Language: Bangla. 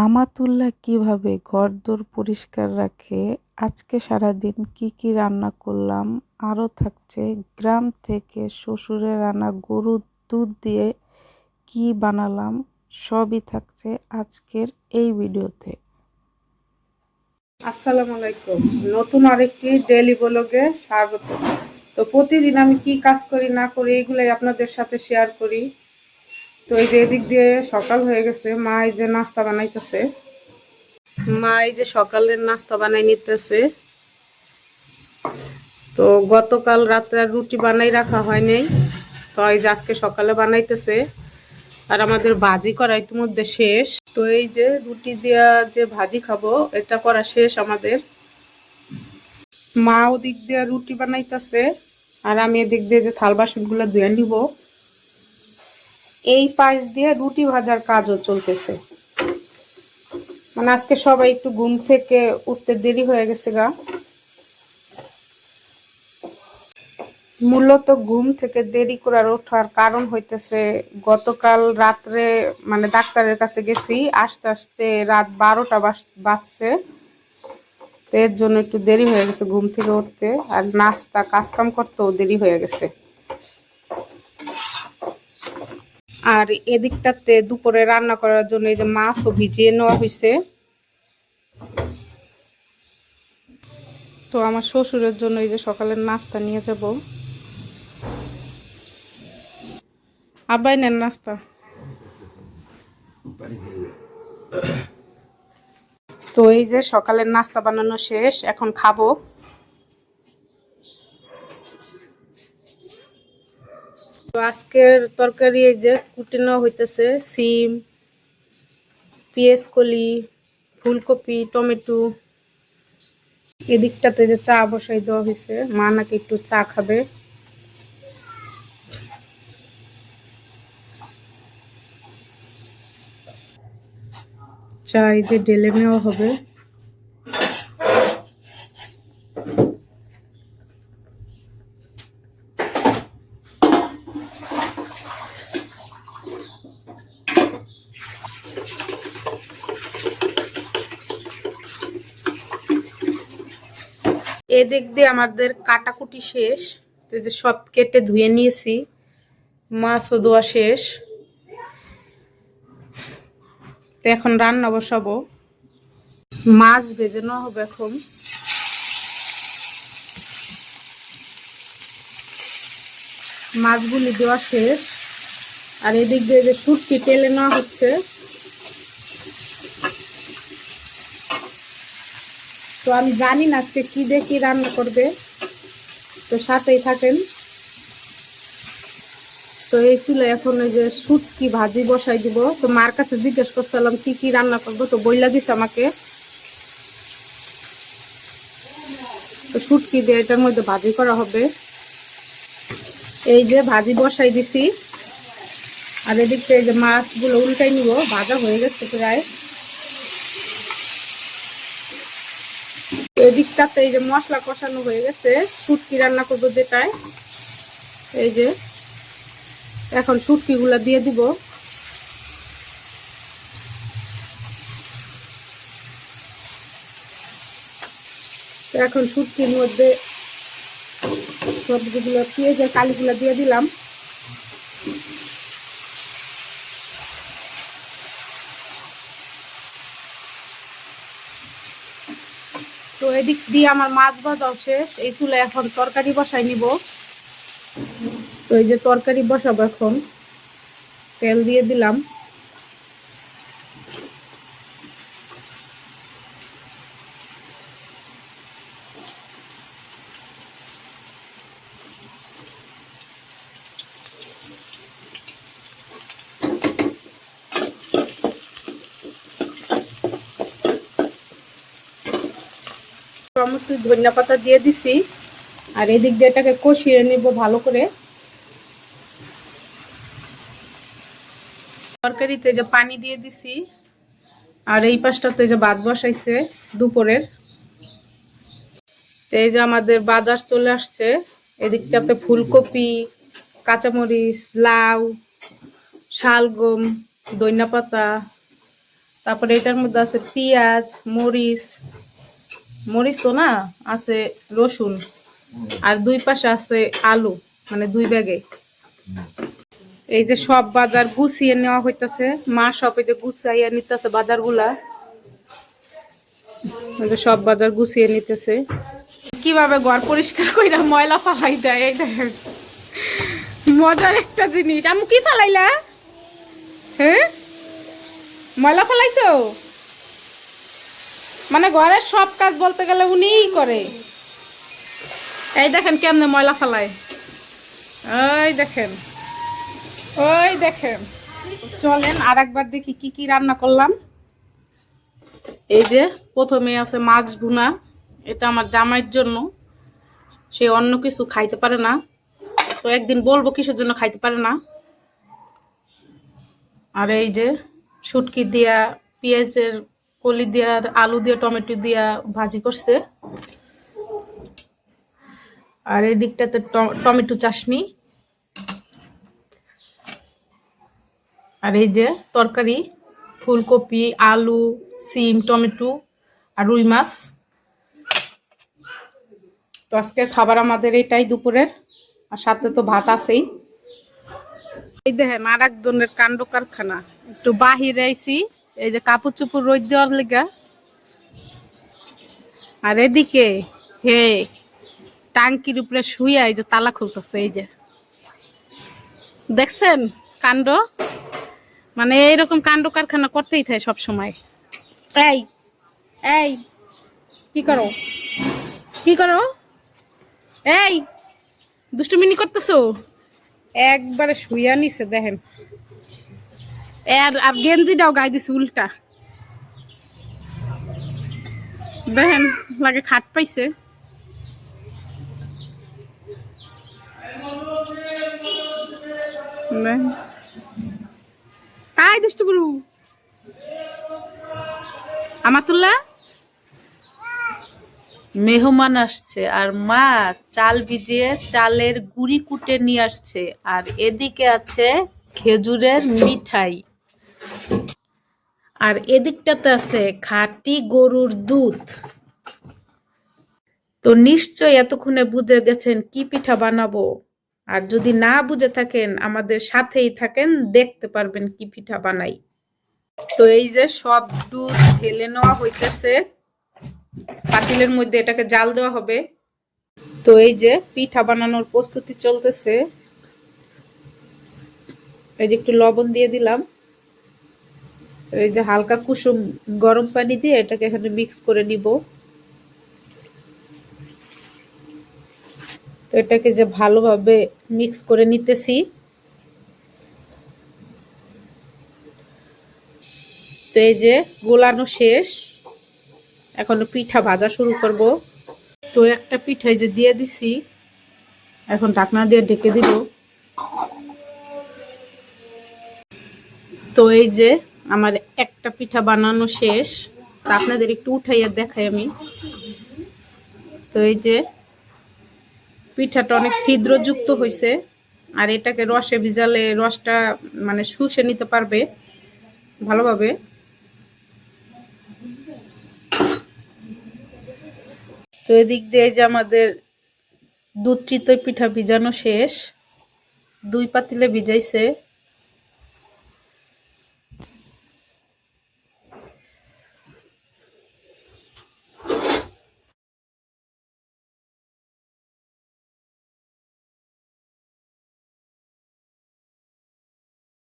আমাতুল্লাহ কিভাবে ঘরদোর পরিষ্কার রাখে, আজকে সারাদিন কি কি রান্না করলাম, আরও থাকছে গ্রাম থেকে শ্বশুরের আনা গরুর দুধ দিয়ে কি বানালাম, সবই থাকছে আজকের এই ভিডিওতে। আসসালামু আলাইকুম। নতুন আরেকটি ডেইলি ব্লগে স্বাগত। তো প্রতিদিন আমি কি কাজ করি না করি এগুলাই আপনাদের সাথে শেয়ার করি। তো এই যে এদিক দিয়ে সকাল হয়ে গেছে, মা এই যে নাস্তা বানাইতেছে। মা এই যে সকালের নাস্তা বানাই নিতেছে। তো গতকাল রাত্রে রুটি বানাই রাখা হয় নাই, তো এই যে আজকে সকালে বানাইতেছে। আর আমাদের ভাজি করা ইতিমধ্যে শেষ। তো এই যে রুটি দিয়া যে ভাজি খাবো এটা করা শেষ আমাদের। মা ওদিক দিয়ে রুটি বানাইতেছে আর আমি এদিক দিয়ে যে থাল বাসন গুলো ধুয়ে নিব। এই পাশ দিয়ে রুটি ভাজার কাজও চলতেছে। মানে আজকে সবাই একটু ঘুম থেকে উঠতে দেরি হয়ে গেছে গা। মূলত ঘুম থেকে দেরি করার ওঠার কারণ হইতেছে গতকাল রাত্রে মানে ডাক্তারের কাছে গেছি, আস্তে আস্তে রাত 12টা বাজছে। এর জন্য একটু দেরি হয়ে গেছে ঘুম থেকে উঠতে, আর নাস্তা কাজকাম করতেও দেরি হয়ে গেছে। আর এদিকটাতে দুপুরে রান্না করার জন্য এই যে মাছও ভিজিয়ে নেওয়া হয়েছে। তো আমার শ্বশুরের জন্য এই যে সকালের নাস্তা নিয়ে যাব। আব্বাই নেন নাস্তা। তো এই যে সকালের নাস্তা বানানো শেষ, এখন খাবো। তো আজকের তরকারি এই যে কুটে নেওয়া হইতেছে সিম, পেঁয়াজ কলি, ফুলকপি, টমেটো। এদিকটাতে যে চা বসাই দেওয়া হয়েছে, মা নাকি একটু চা খাবে। চা এই যে ঢেলে নেওয়া হবে। এদিক দিয়ে আমাদের কাটাকুটি শেষ। তো যে সব কেটে ধুয়ে নিয়েছি, মাছও ধোয়া শেষ। তো এখন রান্না বসাবো, মাছ ভেজে নেওয়া হবে এখন। মাছগুলি দেওয়া শেষ, আর এদিক দিয়ে যে শুটকি তেলে নেওয়া হচ্ছে। তো আমি জানি না আজকে কি দিয়ে কি রান্না করবে, তো সাথেই থাকেন। তো এই চুলে এখন ওই যে শুটকি ভাজি বসাই দিব। তো মার কাছে জিজ্ঞেস করছিলাম কি কি রান্না করবো, তো বইলা দিছে আমাকে। তো শুটকি দিয়ে এটার মধ্যে ভাজি করা হবে। এই যে ভাজি বসাই দিছি, আর এদিকে এই যে মাছগুলো উল্টাই নিব, ভাজা হয়ে গেছে প্রায়। এদিকটাতে এই যে মশলা কষানো হয়ে গেছে, শুটকি রান্না করবো যেটায়। এই যে এখন শুটকি গুলা দিয়ে দিব। এখন শুটকির মধ্যে সবজিগুলো পেঁয়াজের কালিগুলো দিয়ে দিলাম। তো এদিক দিয়ে আমার মাছ ভাজাও শেষ, এই চুলে এখন তরকারি বসাই নিব। তো এই যে তরকারি বসাবো এখন, তেল দিয়ে দিলাম। টমেটো ধনিয়া পাতা দিয়ে দিছি, আর এদিক দিয়ে এটাকে কষিয়ে নিব ভালো করে। তরকারিতে যে পানি দিয়ে দিছি, আর এই পাশটাতে যে ভাত বসাইছে দুপুরের। তো এই যে আমাদের বাজার চলে আসছে। এদিকটাতে ফুলকপি, কাঁচামরিচ, লাউ, শালগম, ধনিয়া পাতা, তারপরে এটার মধ্যে আছে পেঁয়াজ, মরিচ, মরিচ তো না, আছে রসুন, আর দুই পাশে আছে আলু, মানে দুই ব্যাগে। এই যে সব বাজার গুছিয়ে নেওয়া হইতাছে, মা সব এই যে গুছাইয়া নিতেছে বাজার গুলা, সব বাজার গুছিয়ে নিতেছে। কিভাবে ঘর পরিষ্কার কইরা ময়লা ফালাই দেয়, এই দেখেন মজার একটা জিনিস। আমি কি ফালাইলা? হ্যাঁ, ময়লা ফালাইছো? মানে ঘরের সব কাজ বলতে গেলে উনিই করে। এই দেখেন কেমনে ময়লা ফালায়, ওই দেখেন, ওই দেখেন। চলেন আর একবার দেখি কি কি রান্না করলাম। এই যে প্রথমে আছে মাছ ভুনা, এটা আমার জামাইয়ের জন্য, সে অন্য কিছু খাইতে পারে না, তো একদিন বলবো কিসের জন্য খাইতে পারে না। আর এই যে শুটকি দিয়া, পেঁয়াজের কলি দিয়া, আলু দিয়া, টমেটো দিয়া ভাজি করছে। আর এই দিকটাতে টমেটো চাটনি। আর এই যে তরকারি, ফুলকপি, আলু, সিম, টমেটো আর রুই মাছ। তো আজকের খাবার আমাদের এটাই দুপুরের, আর সাথে তো ভাত আছেই। এই দেখেন আর একজনের কাণ্ড কারখানা, একটু বাহিরে আইছি এই যে কাপড় চুপড় রোদ দেওয়ার লেগা। আর এদিকে হে টাঙ্কির উপরে শুয়ে এই যে তালা খুলতেছে, এই যে দেখছেন কাণ্ড। মানে এইরকম কাণ্ড কারখানা করতেই থাকে সব সময়। এই এই কি করো, কি করো? এই দুষ্টুমিনি করতেছো? একবারে শুইয়া নিছে দেখেন, আর গেঞ্জিটাও গায়ে দিছে উল্টা, দেখেন লাগে খাট পাইছে। আয় দুষ্টু বুড়ু আমাতুল্লাহ। মেহমান আসছে আর মা চাল ভিজিয়ে চালের গুঁড়ি কুটে নিয়ে আসছে, আর এদিকে আছে খেজুরের মিঠাই, আর এদিকটাতে আছে খাঁটি গরুর দুধ। তো নিশ্চয়ই এতক্ষণে বুঝে গেছেন কি পিঠা বানাবো, আর যদি না বুঝে থাকেন আমাদের সাথেই থাকেন, দেখতে পারবেন কি পিঠা বানাই। তো এই যে সব দুধ ঢেলে নেওয়া হইতেছে পাতিলের মধ্যে, এটাকে জাল দেওয়া হবে। তো এই যে পিঠা বানানোর প্রস্তুতি চলতেছে। এই যে একটু লবণ দিয়ে দিলাম, এই যে হালকা কুসুম গরম পানি দিয়ে এটাকে এখানে মিক্স করে নিব। তো এটাকে যে ভালোভাবে মিক্স করে নিতেছি। তো এই যে গোলানো শেষ, এখন পিঠা ভাজা শুরু করব। তো একটা পিঠাই যে দিয়ে দিছি, এখন ঢাকনা দিয়ে ঢেকে দিব। তো এই যে আমার একটা পিঠা বানানো শেষ, তা আপনাদের একটু উঠাইয়া দেখাই আমি। তো এই যে পিঠাটা অনেক ছিদ্রযুক্ত হয়েছে, আর এটাকে রসে ভিজালে রসটা মানে শুষে নিতে পারবে ভালোভাবে। তো এদিক দিয়ে যে আমাদের দুধ চিতই পিঠা ভিজানো শেষ, 2 পাতিলে ভিজাইছে।